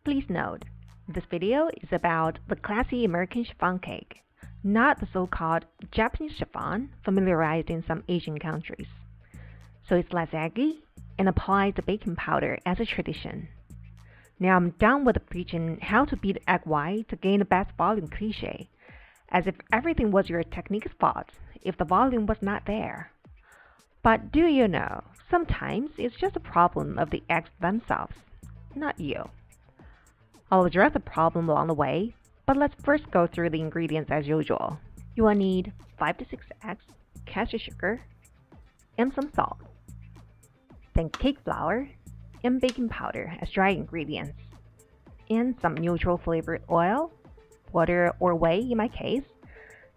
Please note, this video is about the classy American chiffon cake, not the so-called Japanese chiffon familiarized in some Asian countries. So it's less eggy and applies the baking powder as a tradition. Now I'm done with preaching how to beat egg white to gain the best volume cliché, as if everything was your technique's fault if the volume was not there. But do you know, sometimes it's just a problem of the eggs themselves, not you. I'll address the problem along the way, but let's first go through the ingredients as usual. You will need 5 to 6 eggs, cashew sugar, and some salt. Then cake flour and baking powder as dry ingredients, and some neutral flavored oil, water or whey in my case,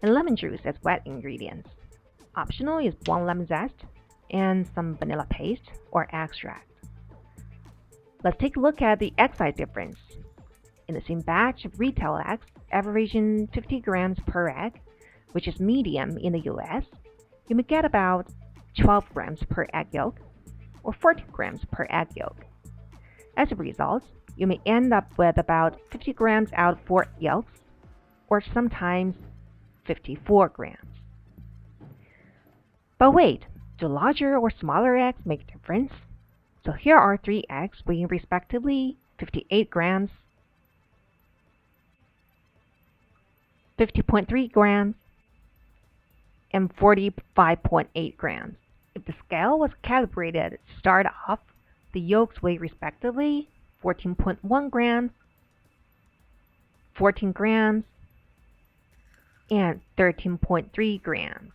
and lemon juice as wet ingredients. Optional is 1 lemon zest and some vanilla paste or extract. Let's take a look at the egg size difference. In the same batch of retail eggs, averaging 50 grams per egg, which is medium in the US, you may get about 12 grams per egg yolk or 14 grams per egg yolk. As a result, you may end up with about 50 grams out of 4 yolks, or sometimes 54 grams. But wait, do larger or smaller eggs make a difference? So here are 3 eggs weighing respectively 58 grams, 50.3 grams, and 45.8 grams. If the scale was calibrated to start off, the yolks weigh respectively 14.1 grams, 14 grams, and 13.3 grams.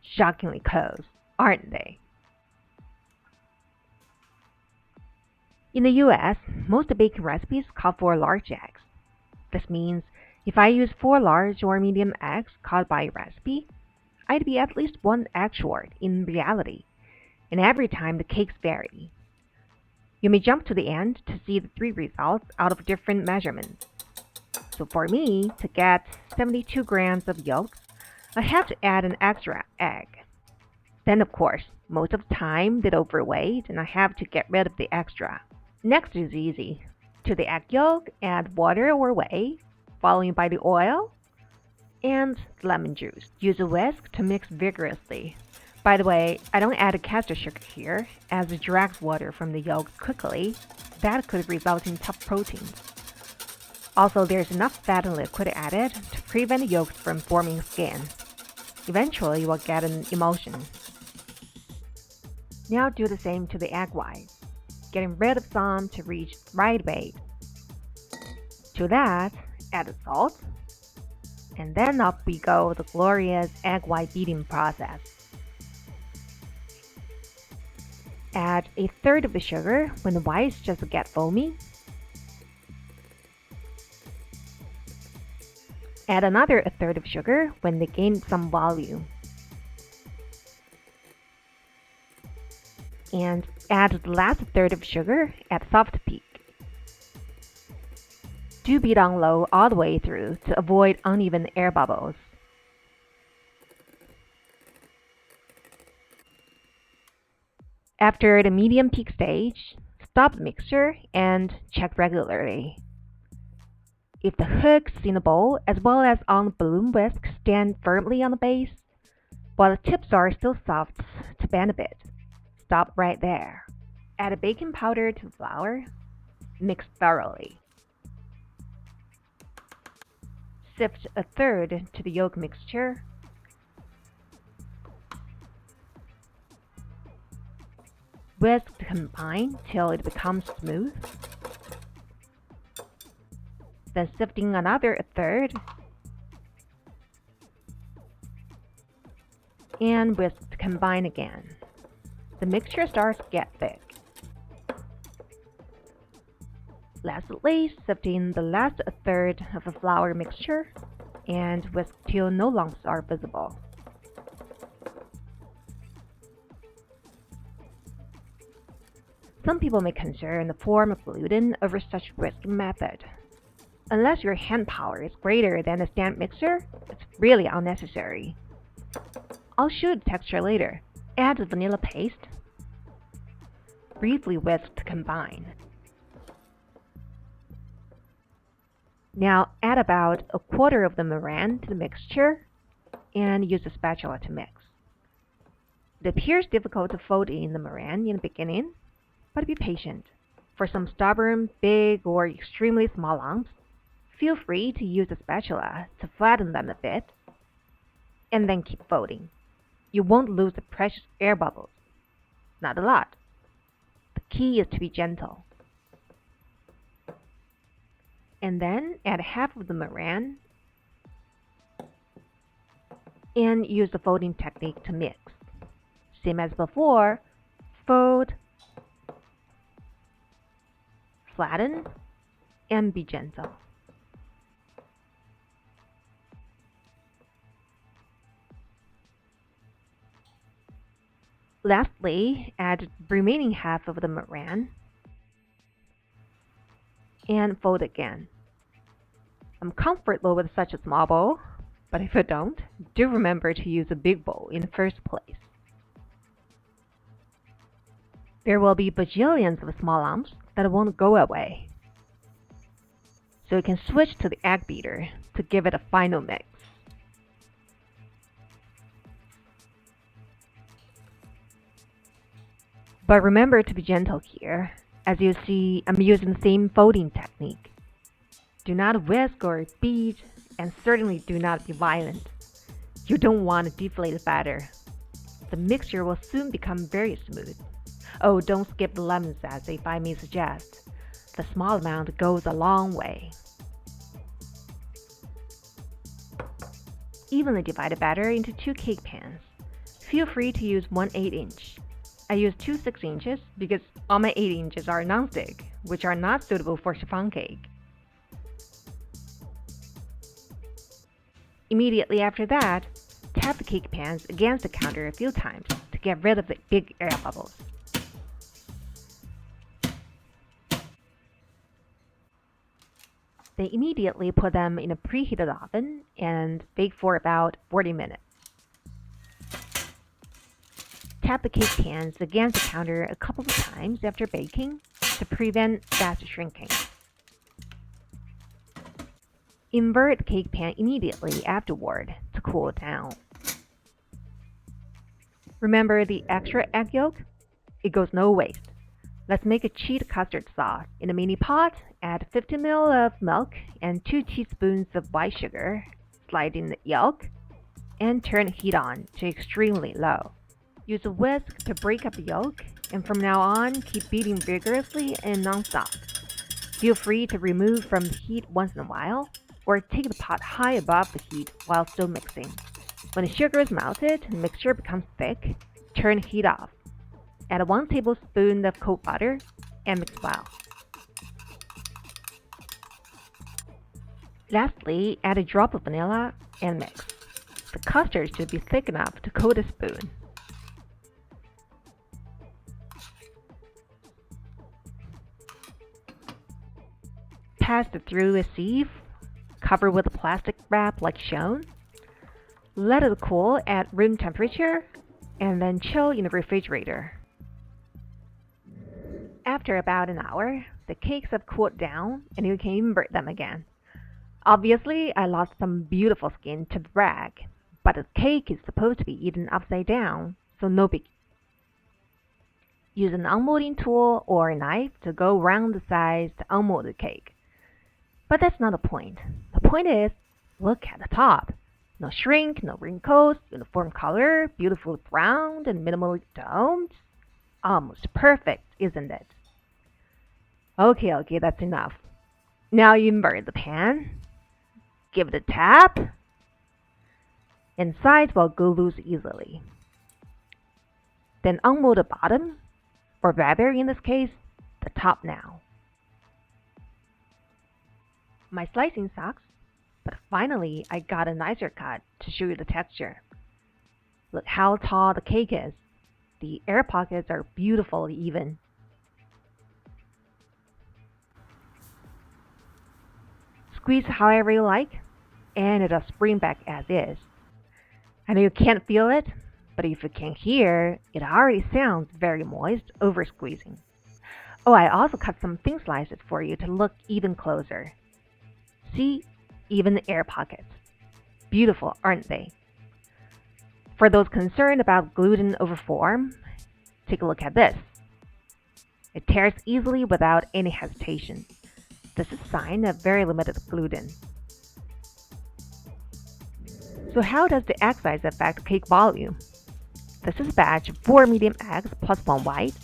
Shockingly close, aren't they? In the US, most baking recipes call for large eggs. This means if I use 4 large or medium eggs called by a recipe, I'd be at least 1 egg short in reality, and every time the cakes vary. You may jump to the end to see the 3 results out of different measurements. So for me, to get 72 grams of yolks, I have to add an extra egg. Then of course, most of the time they're overweight and I have to get rid of the extra. Next is easy. To the egg yolk, add water or whey, followed by the oil and lemon juice. Use a whisk to mix vigorously. By the way, I don't add a castor sugar here, as it drags water from the yolk quickly. That could result in tough proteins. Also, there's enough fat and liquid added to prevent the yolks from forming skin. Eventually, you will get an emulsion. Now do the same to the egg whites, getting rid of some to reach the right weight. To that, add the salt, and then up we go with the glorious egg white beating process. Add 1/3 of the sugar when the whites just get foamy. Add another 1/3 of sugar when they gain some volume. And add the last 1/3 of sugar at soft peak. Do beat on low all the way through to avoid uneven air bubbles. After the medium peak stage, stop the mixture and check regularly. If the hooks in the bowl as well as on the balloon whisk stand firmly on the base, while the tips are still soft to bend a bit, stop right there. Add a baking powder to the flour. Mix thoroughly. Sift 1/3 to the yolk mixture. Whisk to combine till it becomes smooth. Then sifting another 1/3. And whisk to combine again. The mixture starts to get thick. Lastly, sifting the last 1/3 of the flour mixture and whisk till no lumps are visible. Some people may concern the form of gluten over such whisking method. Unless your hand power is greater than the stand mixer, it's really unnecessary. I'll show you the texture later. Add the vanilla paste. Briefly whisk to combine. Now add about a quarter of the meringue to the mixture and use a spatula to mix. It appears difficult to fold in the meringue in the beginning, but be patient. For some stubborn, big, or extremely small lumps, feel free to use a spatula to flatten them a bit, and then keep folding. You won't lose the precious air bubbles. Not a lot. The key is to be gentle. And then add half of the meringue and use the folding technique to mix. Same as before, fold, flatten, and be gentle. Lastly, add the remaining half of the meringue and fold again. I'm comfortable with such a small bowl, but if you don't, do remember to use a big bowl in the first place. There will be bajillions of small lumps that won't go away. So you can switch to the egg beater to give it a final mix. But remember to be gentle here. As you see, I'm using the same folding technique. Do not whisk or beat, and certainly do not be violent. You don't want a deflated batter. The mixture will soon become very smooth. Oh, don't skip the lemon zest if I may suggest. The small amount goes a long way. Evenly divide the batter into 2 cake pans. Feel free to use one 8-inch. I use 2 6-inches because all my 8 inches are non-stick, which are not suitable for chiffon cake. Immediately after that, tap the cake pans against the counter a few times to get rid of the big air bubbles. Then immediately put them in a preheated oven and bake for about 40 minutes. Tap the cake pans against the counter a couple of times after baking to prevent fast shrinking. Invert the cake pan immediately afterward to cool it down. Remember the extra egg yolk? It goes no waste. Let's make a cheat custard sauce. In a mini pot, add 50 ml of milk and 2 teaspoons of white sugar. Slide in the yolk and turn the heat on to extremely low. Use a whisk to break up the yolk, and from now on, keep beating vigorously and non-stop. Feel free to remove from the heat once in a while, or take the pot high above the heat while still mixing. When the sugar is melted and the mixture becomes thick, turn the heat off. Add 1 tablespoon of cold butter and mix well. Lastly, add a drop of vanilla and mix. The custard should be thick enough to coat a spoon. Pass it through a sieve, cover with a plastic wrap like shown. Let it cool at room temperature, and then chill in the refrigerator. After about an hour, the cakes have cooled down and you can invert them again. Obviously, I lost some beautiful skin to the rag, but the cake is supposed to be eaten upside down, so no biggie. Use an unmolding tool or a knife to go around the sides to unmold the cake. But that's not the point. The point is, look at the top. No shrink, no wrinkles, uniform color, beautifully browned and minimally domed. Almost perfect, isn't it? Okay, that's enough. Now you invert the pan. Give it a tap. And sides will go loose easily. Then unmold the bottom, or rather in this case, the top now. My slicing sucks, but finally I got a nicer cut to show you the texture. Look how tall the cake is. The air pockets are beautifully even. Squeeze however you like, and it'll spring back as is. I know you can't feel it, but if you can hear, it already sounds very moist over squeezing. Oh, I also cut some thin slices for you to look even closer. See, even air pockets. Beautiful, aren't they? For those concerned about gluten overform, take a look at this. It tears easily without any hesitation. This is a sign of very limited gluten. So how does the egg size affect cake volume? This is a batch of 4 medium eggs plus 1 white,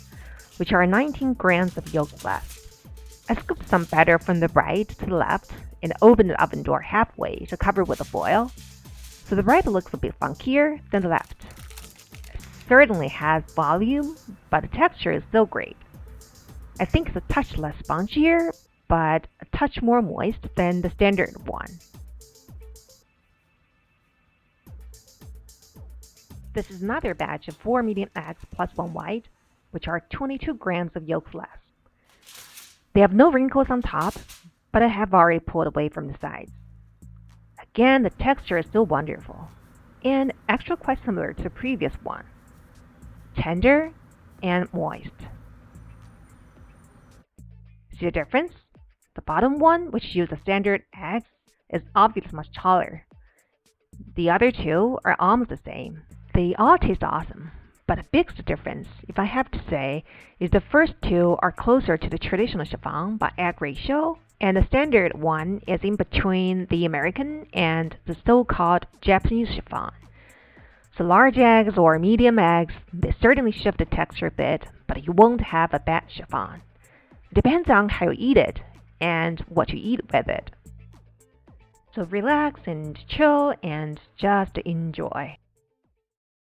which are 19 grams of yolk left. I scooped some batter from the right to the left and opened the oven door halfway to cover with a foil, so the right looks a bit funkier than the left. It certainly has volume, but the texture is still great. I think it's a touch less spongier, but a touch more moist than the standard one. This is another batch of 4 medium eggs plus 1 white, which are 22 grams of yolks less. They have no wrinkles on top, but I have already pulled away from the sides. Again, the texture is still wonderful, and actually quite similar to the previous one. Tender and moist. See the difference? The bottom one, which uses the standard eggs, is obviously much taller. The other two are almost the same. They all taste awesome, but the biggest difference, if I have to say, is the first two are closer to the traditional chiffon by egg ratio, and the standard one is in between the American and the so-called Japanese chiffon. So large eggs or medium eggs, they certainly shift the texture a bit, but you won't have a bad chiffon. It depends on how you eat it and what you eat with it. So relax and chill and just enjoy.